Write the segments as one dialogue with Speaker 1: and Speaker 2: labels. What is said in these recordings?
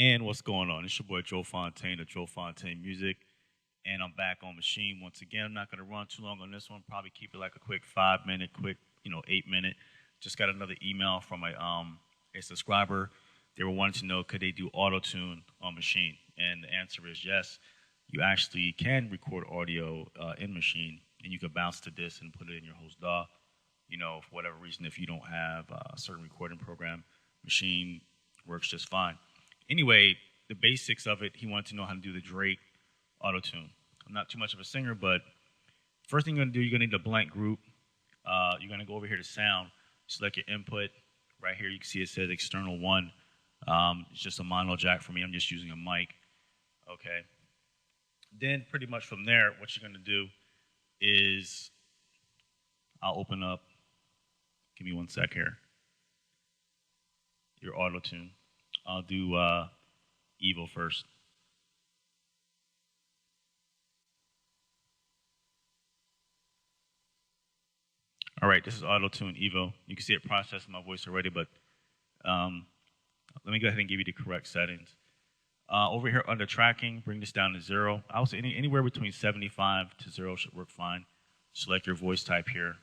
Speaker 1: And what's going on? It's your boy Joe Fontaine of Joe Fontaine Music, and I'm back on Maschine once again. I'm not going to run too long on this one. Probably keep it like a quick 5 minute, quick 8 minute. Just got another email from a subscriber. They were wanting to know could they do AutoTune on Maschine, and the answer is yes. You actually can record audio in Maschine, and you can bounce to this and put it in your host DAW. For whatever reason, if you don't have a certain recording program, Maschine works just fine. Anyway, the basics of it, he wanted to know how to do the Drake AutoTune. I'm not too much of a singer, but first thing you're going to do, you're going to need a blank group. You're going to go over here to sound, select your input. Right here, you can see it says external 1. It's just a mono jack for me. I'm just using a mic. Okay. Then pretty much from there, what you're going to do is I'll open up. Give me one sec here. Your AutoTune. I'll do EVO first. All right, this is AutoTune EVO. You can see it processing my voice already, but let me go ahead and give you the correct settings. Over here under tracking, bring this down to 0. I would say anywhere between 75 to 0 should work fine. Select your voice type here,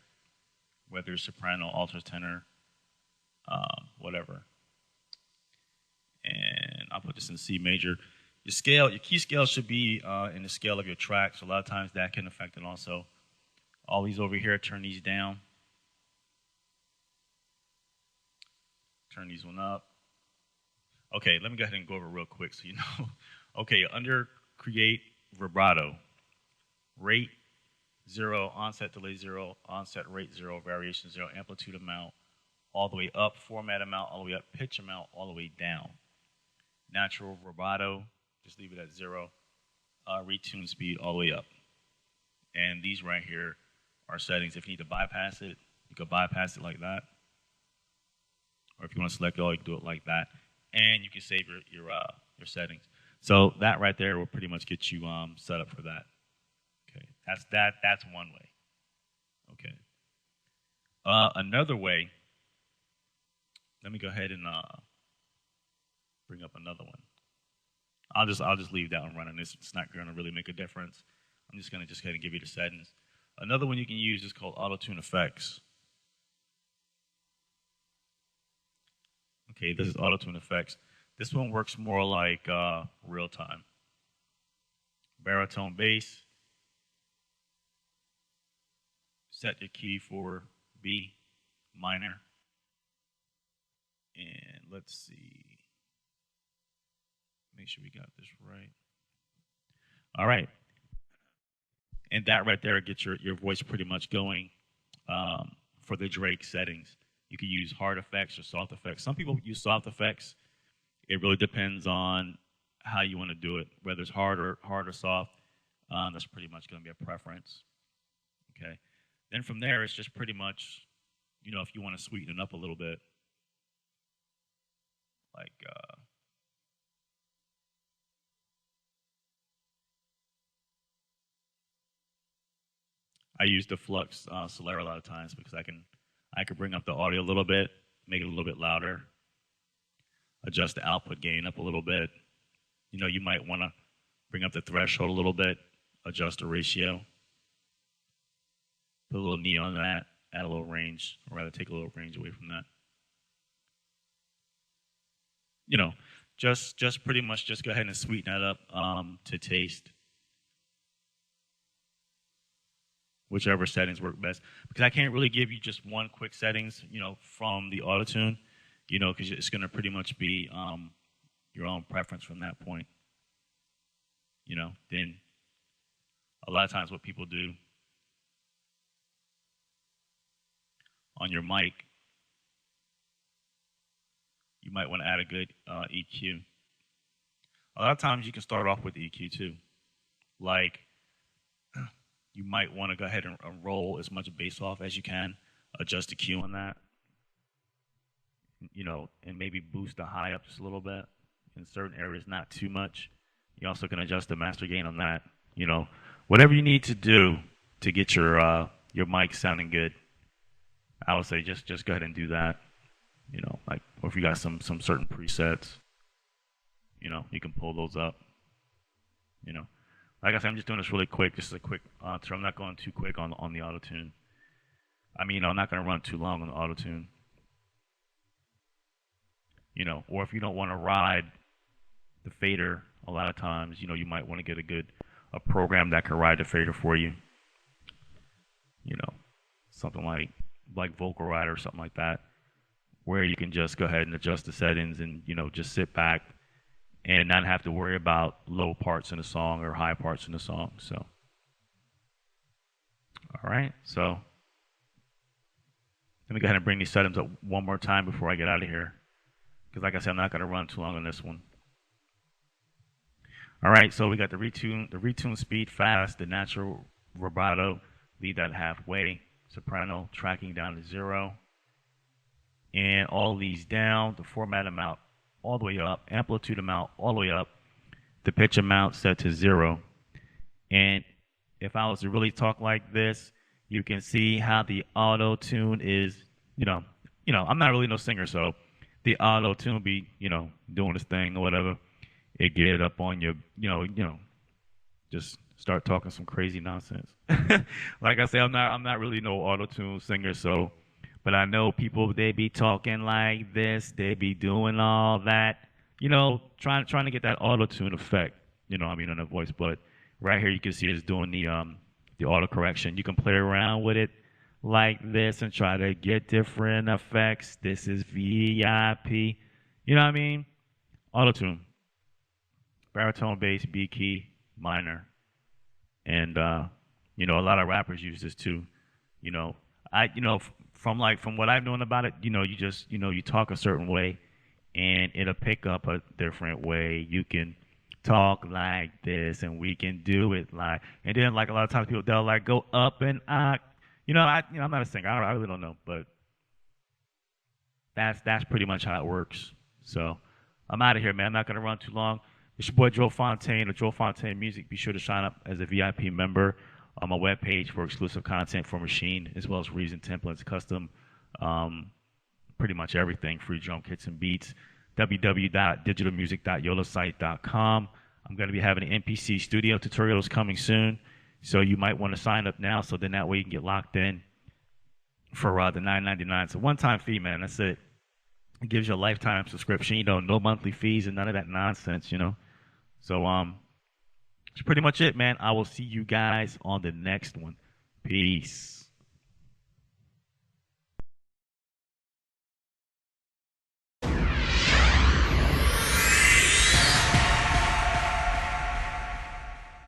Speaker 1: whether it's soprano, alto, tenor, whatever. And I'll put this in C major. Your key scale should be in the scale of your track, so a lot of times that can affect it also. All these over here, turn these down. Turn these one up. Okay, let me go ahead and go over real quick so you know. Okay, under create vibrato, rate 0, onset delay 0, onset rate 0, variation 0, amplitude amount all the way up, format amount all the way up, pitch amount all the way down. Natural vibrato, just leave it at 0. Retune speed all the way up. And these right here are settings. If you need to bypass it, you can bypass it like that. Or if you want to select it all, you can do it like that. And you can save your settings. So that right there will pretty much get you set up for that. Okay, that's one way. Okay. Another way. Let me go ahead and bring up another one. I'll just leave that one running. It's not going to really make a difference. I'm just going to go ahead and give you the settings. Another one you can use is called AutoTune FX. Okay, this is AutoTune FX. This one works more like real time. Baritone bass. Set your key for B minor. And let's see. Make sure we got this right. All right. And that right there gets your voice pretty much going for the Drake settings. You can use hard effects or soft effects. Some people use soft effects. It really depends on how you want to do it, whether it's hard or soft. That's pretty much going to be a preference. Okay. Then from there, it's just pretty much, if you want to sweeten it up a little bit, like I use the Flux Solera a lot of times because I can bring up the audio a little bit, make it a little bit louder, adjust the output gain up a little bit. You might want to bring up the threshold a little bit, adjust the ratio, put a little knee on that, add a little range, or rather take a little range away from that. Just pretty much just go ahead and sweeten that up to taste. Whichever settings work best. Because I can't really give you just one quick settings, from the AutoTune, because it's going to pretty much be your own preference from that point. Then a lot of times what people do on your mic, you might want to add a good EQ. A lot of times you can start off with EQ too. Like, you might want to go ahead and roll as much bass off as you can, adjust the Q on that, and maybe boost the high up just a little bit in certain areas, not too much. You also can adjust the master gain on that. Whatever you need to do to get your mic sounding good, I would say just go ahead and do that. Or if you got some certain presets, You can pull those up. You know, like I said, I'm just doing this really quick. This is a quick so I'm not going too quick on the AutoTune. I mean, I'm not going to run too long on the AutoTune. Or if you don't want to ride the fader, a lot of times, you might want to get a program that can ride the fader for you. You know, something like Vocal Rider or something like that, where you can just go ahead and adjust the settings and just sit back and not have to worry about low parts in the song or high parts in the song. So, all right. So let me go ahead and bring these settings up one more time before I get out of here, because like I said, I'm not going to run too long on this one. All right, so we got the retune speed fast, the natural vibrato, leave that halfway, soprano tracking down to 0, and all these down, the format amount all the way up, amplitude amount all the way up, the pitch amount set to 0. And if I was to really talk like this, you can see how the AutoTune is, I'm not really no singer, so the AutoTune be, doing this thing or whatever. It get it up on your, just start talking some crazy nonsense. Like I say, I'm not really no AutoTune singer, so, but I know people, they be talking like this, they be doing all that, trying to get that AutoTune effect, on the voice. But right here you can see it's doing the auto correction. You can play around with it like this and try to get different effects. This is VIP. You know what I mean? AutoTune. Baritone, bass, B key, minor. And a lot of rappers use this too. From what I've known about it, you talk a certain way and it'll pick up a different way. You can talk like this and we can do it like, and then like a lot of times people, they'll like go up and I'm not a singer. I really don't know, but that's pretty much how it works. So I'm out of here, man. I'm not going to run too long. It's your boy Joe Fontaine of Joe Fontaine Music. Be sure to sign up as a VIP member on my webpage for exclusive content for Maschine, as well as reason templates, custom, pretty much everything, free drum kits and beats. www.digitalmusic.yolasite.com. I'm going to be having an MPC studio tutorials coming soon, so you might want to sign up now, so then that way you can get locked in for the $9.99. It's a one-time fee, man. That's it. It gives you a lifetime subscription, no monthly fees and none of that nonsense, So that's pretty much it, man. I will see you guys on the next one. Peace.